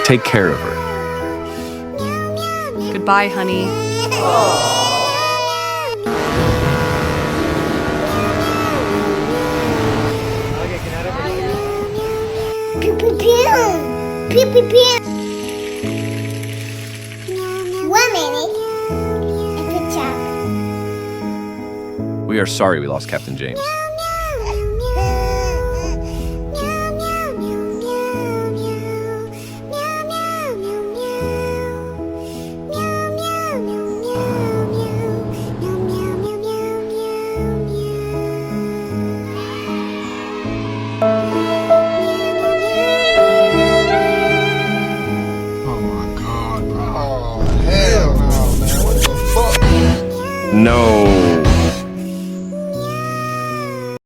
Take care of her. Goodbye, honey. Pew pew pew. Pew pew pew. 1 minute. Good job. We are sorry we lost Captain James. Oh my God, bro. Oh, hell no, man. What the fuck? No.